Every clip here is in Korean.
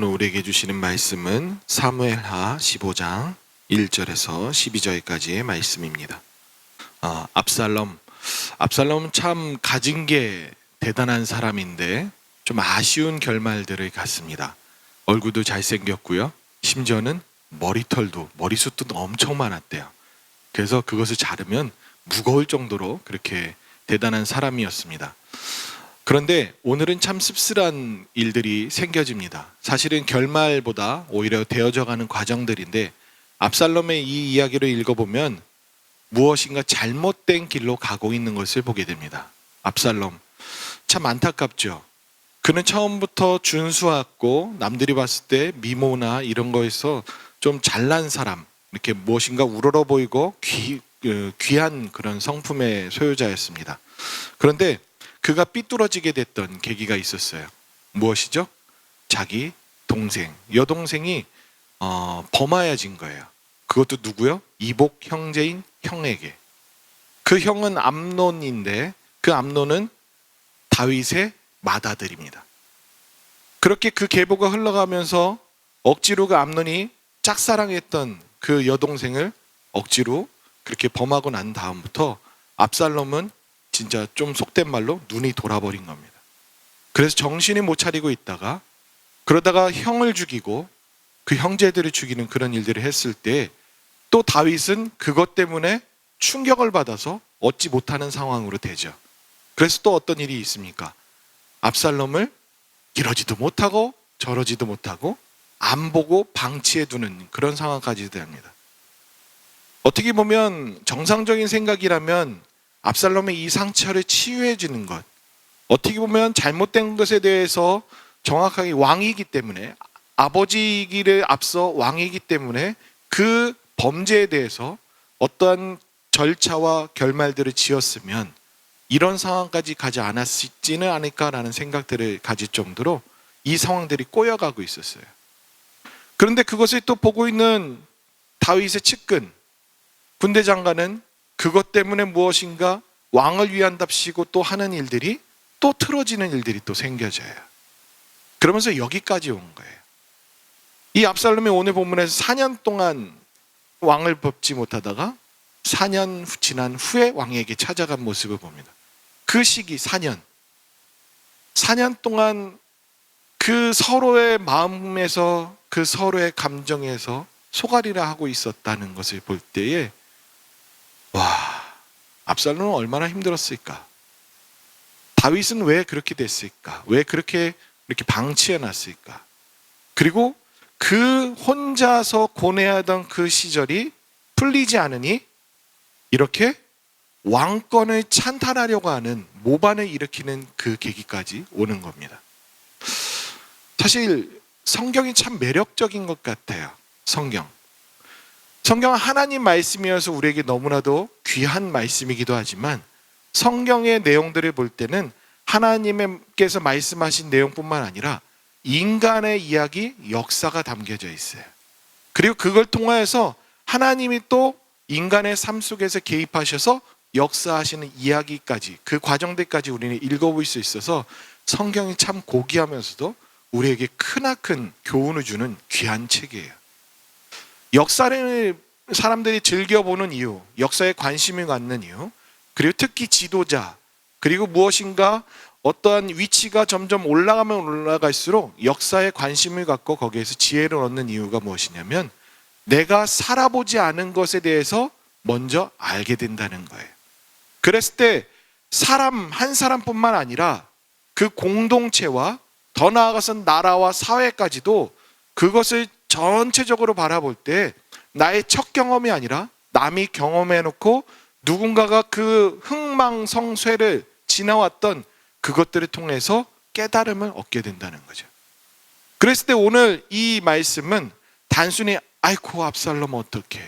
오늘 우리에게 주시는 말씀은 사무엘하 15장 1절에서 12절까지의 말씀입니다. 압살롬은 참 가진 게 대단한 사람인데 좀 아쉬운 결말들을 갖습니다. 얼굴도 잘생겼고요. 심지어는 머리숱도 엄청 많았대요. 그래서 그것을 자르면 무거울 정도로 그렇게 대단한 사람이었습니다. 그런데 오늘은 참 씁쓸한 일들이 생겨집니다. 사실은 결말보다 오히려 되어져가는 과정들인데 압살롬의 이 이야기를 읽어보면 무엇인가 잘못된 길로 가고 있는 것을 보게 됩니다. 압살롬 참 안타깝죠. 그는 처음부터 준수했고 남들이 봤을 때 미모나 이런 거에서 좀 잘난 사람, 이렇게 무엇인가 우러러 보이고 귀한 그런 성품의 소유자였습니다. 그런데 그가 삐뚤어지게 됐던 계기가 있었어요. 무엇이죠? 자기 동생, 여동생이 범하여진 거예요. 그것도 누구요? 이복 형제인 형에게. 그 형은 암논인데 그 암논은 다윗의 맏아들입니다. 그렇게 그 계보가 흘러가면서 억지로 그 암논이 짝사랑했던 그 여동생을 억지로 그렇게 범하고 난 다음부터 압살롬은 진짜 좀 속된 말로 눈이 돌아버린 겁니다. 그래서 정신이 못 차리고 있다가 그러다가 형을 죽이고 그 형제들을 죽이는 그런 일들을 했을 때 또 다윗은 그것 때문에 충격을 받아서 얻지 못하는 상황으로 되죠. 그래서 또 어떤 일이 있습니까? 압살롬을 이러지도 못하고 저러지도 못하고 안 보고 방치해 두는 그런 상황까지 됩니다. 어떻게 보면 정상적인 생각이라면 압살롬의 이 상처를 치유해 주는 것, 어떻게 보면 잘못된 것에 대해서 정확하게 왕이기 때문에, 아버지이기를 앞서 왕이기 때문에 그 범죄에 대해서 어떠한 절차와 결말들을 지었으면 이런 상황까지 가지 않았지는 않을까라는 생각들을 가질 정도로 이 상황들이 꼬여가고 있었어요. 그런데 그것을 또 보고 있는 다윗의 측근 군대 장관은 그것 때문에 무엇인가 왕을 위한답시고 또 하는 일들이 또 틀어지는 일들이 또 생겨져요. 그러면서 여기까지 온 거예요. 이 압살롬이 오늘 본문에서 4년 동안 왕을 뽑지 못하다가 4년 지난 후에 왕에게 찾아간 모습을 봅니다. 그 시기 4년 동안 그 서로의 마음에서 그 서로의 감정에서 소갈이를 하고 있었다는 것을 볼 때에 압살롬은 얼마나 힘들었을까? 다윗은 왜 그렇게 됐을까? 왜 그렇게 이렇게 방치해 놨을까? 그리고 그 혼자서 고뇌하던 그 시절이 풀리지 않으니 이렇게 왕권을 찬탈하려고 하는 모반을 일으키는 그 계기까지 오는 겁니다. 사실 성경이 참 매력적인 것 같아요. 성경은 하나님 말씀이어서 우리에게 너무나도 귀한 말씀이기도 하지만 성경의 내용들을 볼 때는 하나님께서 말씀하신 내용뿐만 아니라 인간의 이야기, 역사가 담겨져 있어요. 그리고 그걸 통하여서 하나님이 또 인간의 삶 속에서 개입하셔서 역사하시는 이야기까지, 그 과정들까지 우리는 읽어볼 수 있어서 성경이 참 고귀하면서도 우리에게 크나큰 교훈을 주는 귀한 책이에요. 역사를 사람들이 즐겨보는 이유, 역사에 관심을 갖는 이유, 그리고 특히 지도자, 그리고 무엇인가 어떠한 위치가 점점 올라가면 올라갈수록 역사에 관심을 갖고 거기에서 지혜를 얻는 이유가 무엇이냐면 내가 살아보지 않은 것에 대해서 먼저 알게 된다는 거예요. 그랬을 때 한 사람뿐만 아니라 그 공동체와 더 나아가서 나라와 사회까지도 그것을 전체적으로 바라볼 때 나의 첫 경험이 아니라 남이 경험해놓고 누군가가 그 흥망성쇠를 지나왔던 그것들을 통해서 깨달음을 얻게 된다는 거죠. 그랬을 때 오늘 이 말씀은 단순히 아이고 압살롬 어떡해,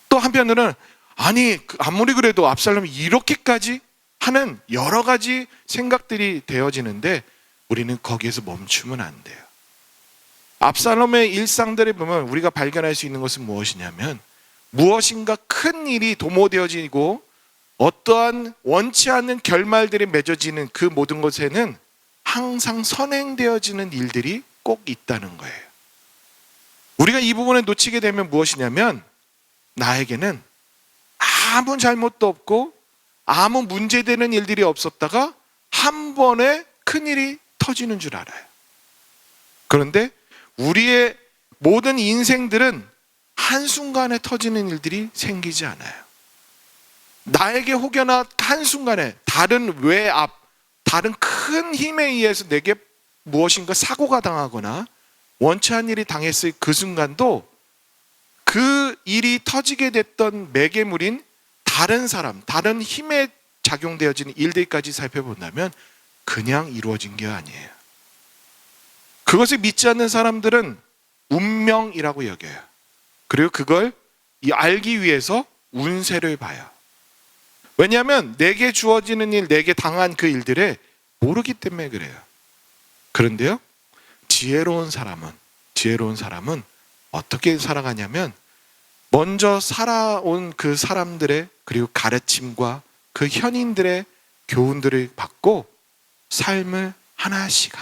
또 한편으로는 아니 아무리 그래도 압살롬이 이렇게까지 하는 여러 가지 생각들이 되어지는데 우리는 거기에서 멈추면 안 돼요. 압살롬의 일상들을 보면 우리가 발견할 수 있는 것은 무엇이냐면 무엇인가 큰 일이 도모되어지고 어떠한 원치 않는 결말들이 맺어지는 그 모든 것에는 항상 선행되어지는 일들이 꼭 있다는 거예요. 우리가 이 부분을 놓치게 되면 무엇이냐면 나에게는 아무 잘못도 없고 아무 문제되는 일들이 없었다가 한 번에 큰일이 터지는 줄 알아요. 그런데 우리의 모든 인생들은 한순간에 터지는 일들이 생기지 않아요. 나에게 혹여나 한순간에 다른 외압, 다른 큰 힘에 의해서 내게 무엇인가 사고가 당하거나 원치 않은 일이 당했을 그 순간도 그 일이 터지게 됐던 매개물인 다른 사람, 다른 힘에 작용되어지는 일들까지 살펴본다면 그냥 이루어진 게 아니에요. 그것을 믿지 않는 사람들은 운명이라고 여겨요. 그리고 그걸 알기 위해서 운세를 봐요. 왜냐하면 내게 주어지는 일, 내게 당한 그 일들에 모르기 때문에 그래요. 그런데요, 지혜로운 사람은 어떻게 살아가냐면 먼저 살아온 그 사람들의 그리고 가르침과 그 현인들의 교훈들을 받고 삶을 하나씩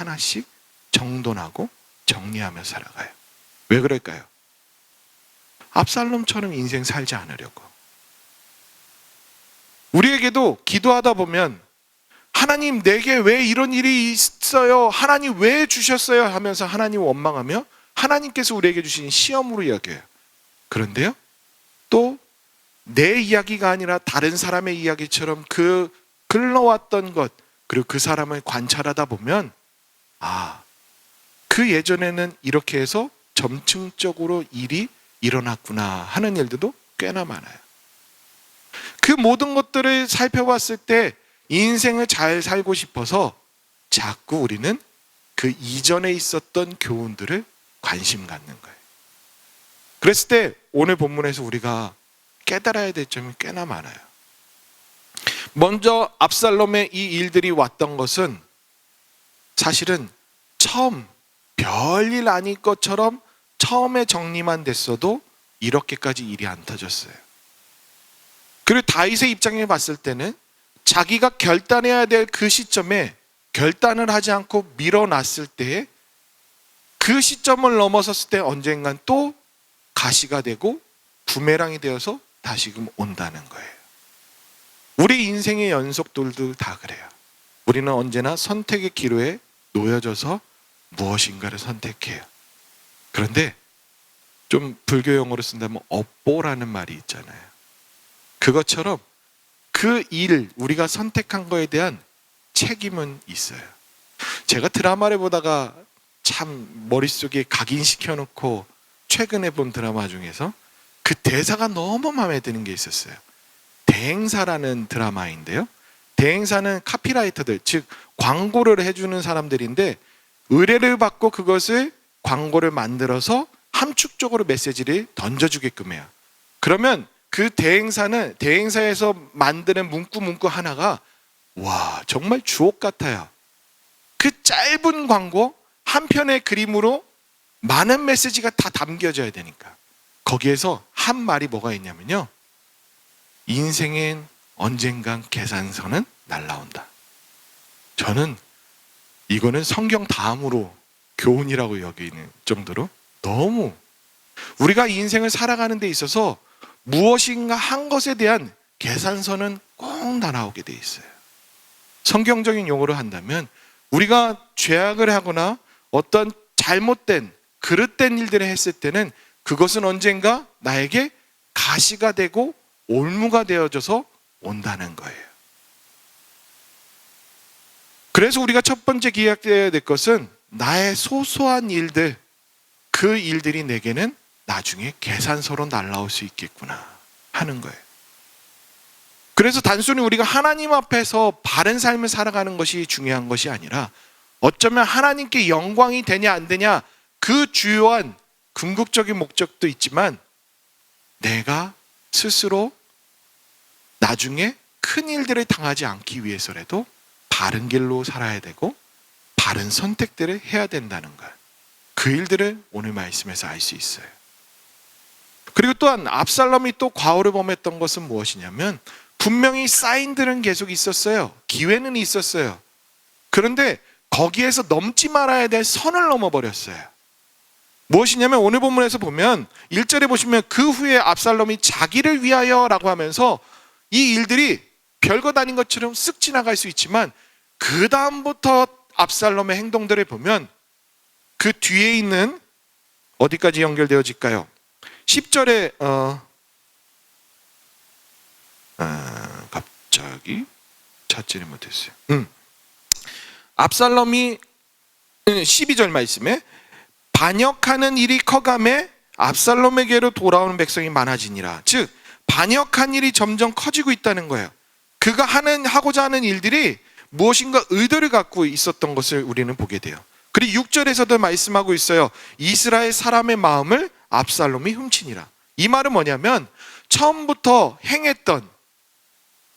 정돈하고 정리하며 살아가요. 왜 그럴까요? 압살롬처럼 인생 살지 않으려고. 우리에게도 기도하다 보면 하나님 내게 왜 이런 일이 있어요? 하나님 왜 주셨어요? 하면서 하나님 원망하며 하나님께서 우리에게 주신 시험으로 여겨요. 그런데요, 또 내 이야기가 아니라 다른 사람의 이야기처럼 그 흘러왔던 것, 그리고 그 사람을 관찰하다 보면 그 예전에는 이렇게 해서 점층적으로 일이 일어났구나 하는 일들도 꽤나 많아요. 그 모든 것들을 살펴봤을 때 인생을 잘 살고 싶어서 자꾸 우리는 그 이전에 있었던 교훈들을 관심 갖는 거예요. 그랬을 때 오늘 본문에서 우리가 깨달아야 될 점이 꽤나 많아요. 먼저 압살롬의 이 일들이 왔던 것은 사실은 처음 별일 아닐 것처럼 처음에 정리만 됐어도 이렇게까지 일이 안 터졌어요. 그리고 다윗의 입장에 봤을 때는 자기가 결단해야 될 그 시점에 결단을 하지 않고 밀어놨을 때에 그 시점을 넘어섰을 때 언젠간 또 가시가 되고 부메랑이 되어서 다시금 온다는 거예요. 우리 인생의 연속들도 다 그래요. 우리는 언제나 선택의 기로에 놓여져서 무엇인가를 선택해요. 그런데 좀 불교 용어로 쓴다면 업보라는 말이 있잖아요. 그것처럼 그 일, 우리가 선택한 거에 대한 책임은 있어요. 제가 드라마를 보다가 참 머릿속에 각인시켜 놓고 최근에 본 드라마 중에서 그 대사가 너무 마음에 드는 게 있었어요. 대행사라는 드라마인데요. 대행사는 카피라이터들, 즉 광고를 해주는 사람들인데 의뢰를 받고 그것을 광고를 만들어서 함축적으로 메시지를 던져주게끔 해요. 그러면 그 대행사에서 만드는 문구 하나가 와 정말 주옥 같아요. 그 짧은 광고 한 편의 그림으로 많은 메시지가 다 담겨져야 되니까 거기에서 한 말이 뭐가 있냐면요, 인생엔 언젠간 계산서는 날라온다. 저는 이거는 성경 다음으로 교훈이라고 여기는 정도로 너무 우리가 인생을 살아가는 데 있어서 무엇인가 한 것에 대한 계산서는 꼭 날아오게 돼 있어요. 성경적인 용어로 한다면 우리가 죄악을 하거나 어떤 잘못된 그릇된 일들을 했을 때는 그것은 언젠가 나에게 가시가 되고 올무가 되어져서 온다는 거예요. 그래서 우리가 첫 번째 기억해야 될 것은 나의 소소한 일들, 그 일들이 내게는 나중에 계산서로 날라올 수 있겠구나 하는 거예요. 그래서 단순히 우리가 하나님 앞에서 바른 삶을 살아가는 것이 중요한 것이 아니라 어쩌면 하나님께 영광이 되냐 안 되냐 그 주요한 궁극적인 목적도 있지만 내가 스스로 나중에 큰 일들을 당하지 않기 위해서라도 바른 길로 살아야 되고 바른 선택들을 해야 된다는 것, 그 일들을 오늘 말씀에서 알 수 있어요. 그리고 또한 압살롬이 또 과오를 범했던 것은 무엇이냐면 분명히 사인들은 계속 있었어요. 기회는 있었어요. 그런데 거기에서 넘지 말아야 될 선을 넘어버렸어요. 무엇이냐면 오늘 본문에서 보면 1절에 보시면 그 후에 압살롬이 자기를 위하여라고 하면서 이 일들이 별것 아닌 것처럼 쓱 지나갈 수 있지만 그 다음부터 압살롬의 행동들을 보면 그 뒤에 있는 어디까지 연결되어질까요? 10절에 갑자기 찾지를 못했어요. 압살롬이 12절 말씀에 반역하는 일이 커감에 압살롬에게로 돌아오는 백성이 많아지니라. 즉 반역한 일이 점점 커지고 있다는 거예요. 그가 하고자 하는 일들이 무엇인가 의도를 갖고 있었던 것을 우리는 보게 돼요. 그리고 6절에서도 말씀하고 있어요. 이스라엘 사람의 마음을 압살롬이 훔치니라. 이 말은 뭐냐면 처음부터 행했던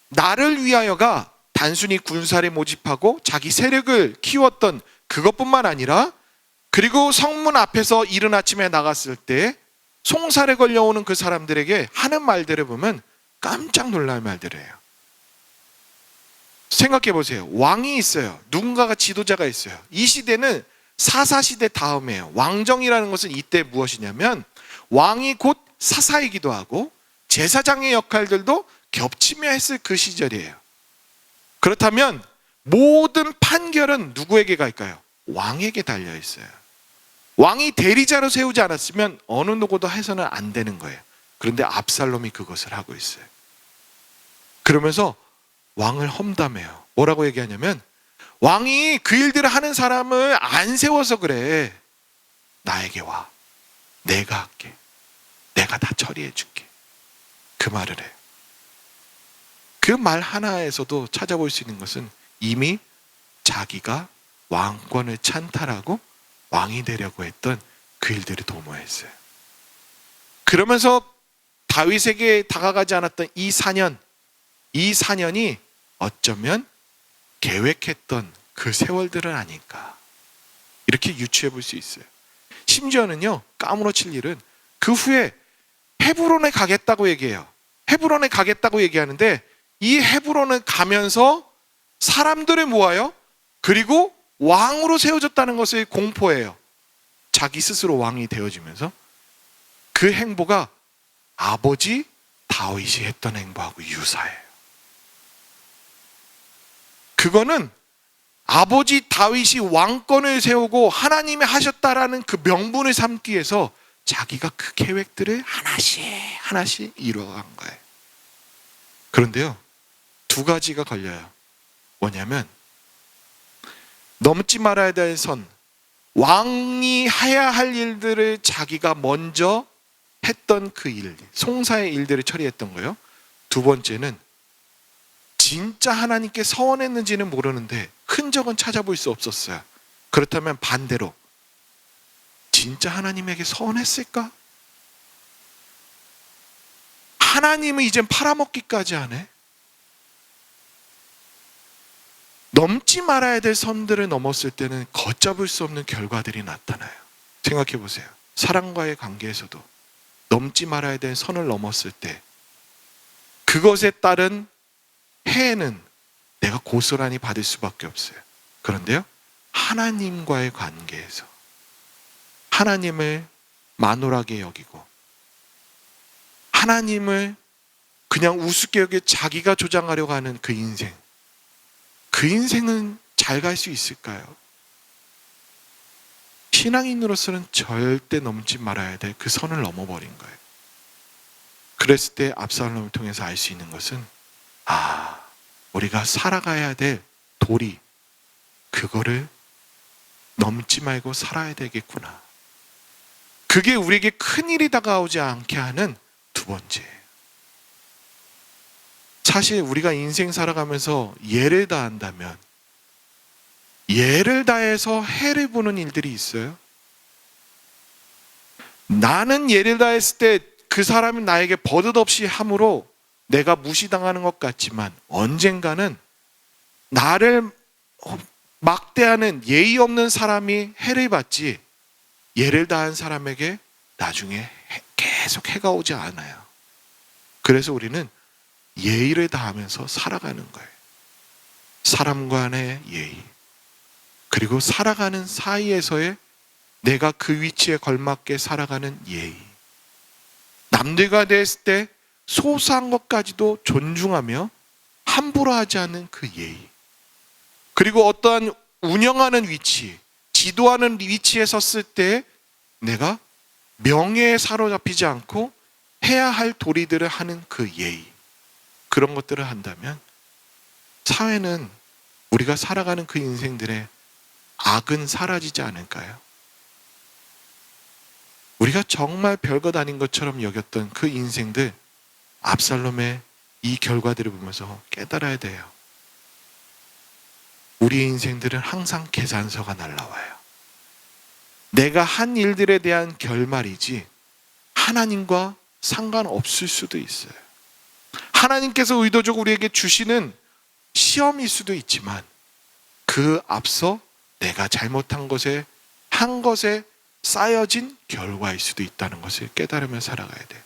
나를 위하여가 단순히 군사를 모집하고 자기 세력을 키웠던 그것뿐만 아니라 그리고 성문 앞에서 이른 아침에 나갔을 때 송살에 걸려오는 그 사람들에게 하는 말들을 보면 깜짝 놀랄 말들이에요. 생각해 보세요. 왕이 있어요. 누군가가 지도자가 있어요. 이 시대는 사사시대 다음이에요. 왕정이라는 것은 이때 무엇이냐면 왕이 곧 사사이기도 하고 제사장의 역할들도 겹치며 했을 그 시절이에요. 그렇다면 모든 판결은 누구에게 갈까요? 왕에게 달려 있어요. 왕이 대리자로 세우지 않았으면 어느 누구도 해서는 안 되는 거예요. 그런데 압살롬이 그것을 하고 있어요. 그러면서 왕을 험담해요. 뭐라고 얘기하냐면 왕이 그 일들을 하는 사람을 안 세워서 그래. 나에게 와. 내가 할게. 내가 다 처리해 줄게. 그 말을 해요. 그 말 하나에서도 찾아볼 수 있는 것은 이미 자기가 왕권을 찬탈하고 왕이 되려고 했던 그 일들을 도모했어요. 그러면서 다윗에게 다가가지 않았던 이 4년이 어쩌면 계획했던 그 세월들은 아닐까 이렇게 유추해 볼 수 있어요. 심지어는요, 까무러칠 일은 그 후에 헤브론에 가겠다고 얘기해요. 헤브론에 가겠다고 얘기하는데 이 헤브론을 가면서 사람들을 모아요. 그리고 왕으로 세워졌다는 것을 공포해요. 자기 스스로 왕이 되어지면서 그 행보가 아버지 다윗이 했던 행보하고 유사해요. 그거는 아버지 다윗이 왕권을 세우고 하나님이 하셨다라는 그 명분을 삼기 위해서 자기가 그 계획들을 하나씩 이루어간 거예요. 그런데요, 두 가지가 걸려요. 뭐냐면 넘지 말아야 될 선, 왕이 해야 할 일들을 자기가 먼저 했던 그 일, 송사의 일들을 처리했던 거예요. 두 번째는 진짜 하나님께 서원했는지는 모르는데 흔적은 찾아볼 수 없었어요. 그렇다면 반대로 진짜 하나님에게 서원했을까? 하나님은 이젠 팔아먹기까지 하네. 넘지 말아야 될 선들을 넘었을 때는 걷잡을 수 없는 결과들이 나타나요. 생각해 보세요. 사람과의 관계에서도 넘지 말아야 될 선을 넘었을 때 그것에 따른 해는 내가 고스란히 받을 수밖에 없어요. 그런데요, 하나님과의 관계에서 하나님을 만홀하게 여기고 하나님을 그냥 우습게 여겨 자기가 조장하려고 하는 그 인생, 그 인생은 잘 갈 수 있을까요? 신앙인으로서는 절대 넘지 말아야 될 그 선을 넘어버린 거예요. 그랬을 때 압살롬을 통해서 알 수 있는 것은 우리가 살아가야 될 도리, 그거를 넘지 말고 살아야 되겠구나. 그게 우리에게 큰일이 다가오지 않게 하는 두 번째예요. 사실 우리가 인생 살아가면서 예를 다한다면 예를 다해서 해를 보는 일들이 있어요. 나는 예를 다했을 때 그 사람이 나에게 버릇없이 함으로 내가 무시당하는 것 같지만 언젠가는 나를 막대하는 예의 없는 사람이 해를 받지 예를 다한 사람에게 나중에 계속 해가 오지 않아요. 그래서 우리는 예의를 다하면서 살아가는 거예요. 사람 간의 예의, 그리고 살아가는 사이에서의 내가 그 위치에 걸맞게 살아가는 예의. 남들과 대했을 때 소소한 것까지도 존중하며 함부로 하지 않는 그 예의. 그리고 어떠한 운영하는 위치, 지도하는 위치에 섰을 때 내가 명예에 사로잡히지 않고 해야 할 도리들을 하는 그 예의. 그런 것들을 한다면 사회는 우리가 살아가는 그 인생들의 악은 사라지지 않을까요? 우리가 정말 별것 아닌 것처럼 여겼던 그 인생들, 압살롬의 이 결과들을 보면서 깨달아야 돼요. 우리의 인생들은 항상 계산서가 날라와요. 내가 한 일들에 대한 결말이지 하나님과 상관없을 수도 있어요. 하나님께서 의도적으로 우리에게 주시는 시험일 수도 있지만 그 앞서 내가 잘못한 것에 한 것에 쌓여진 결과일 수도 있다는 것을 깨달으며 살아가야 돼요.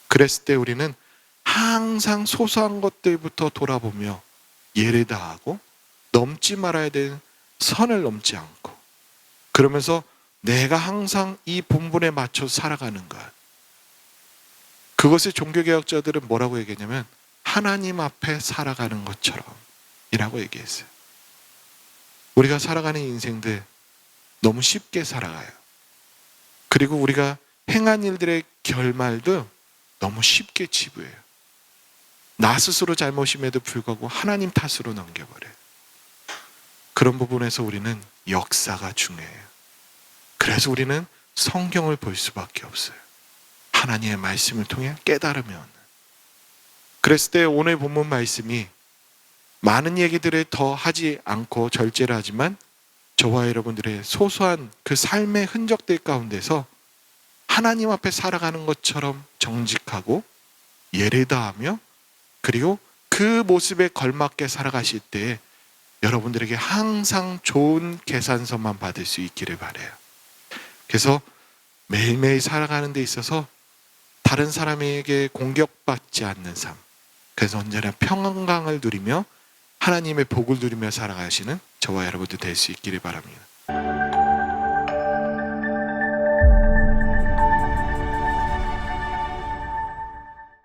그랬을 때 우리는 항상 소소한 것들부터 돌아보며 예를 다하고 넘지 말아야 되는 선을 넘지 않고, 그러면서 내가 항상 이 본분에 맞춰 살아가는 것, 그것을 종교개혁자들은 뭐라고 얘기했냐면 하나님 앞에 살아가는 것처럼 이라고 얘기했어요. 우리가 살아가는 인생들 너무 쉽게 살아가요. 그리고 우리가 행한 일들의 결말도 너무 쉽게 치부해요. 나 스스로 잘못임에도 불구하고 하나님 탓으로 넘겨버려요. 그런 부분에서 우리는 역사가 중요해요. 그래서 우리는 성경을 볼 수밖에 없어요. 하나님의 말씀을 통해 깨달으면. 그랬을 때 오늘 본문 말씀이 많은 얘기들을 더 하지 않고 절제를 하지만 저와 여러분들의 소소한 그 삶의 흔적들 가운데서 하나님 앞에 살아가는 것처럼 정직하고 예를 다하며 그리고 그 모습에 걸맞게 살아가실 때 여러분들에게 항상 좋은 계산서만 받을 수 있기를 바라요. 그래서 매일매일 살아가는 데 있어서 다른 사람에게 공격받지 않는 삶, 그래서 언제나 평강을 누리며 하나님의 복을 누리며 살아가시는 저와 여러분들 될 수 있기를 바랍니다.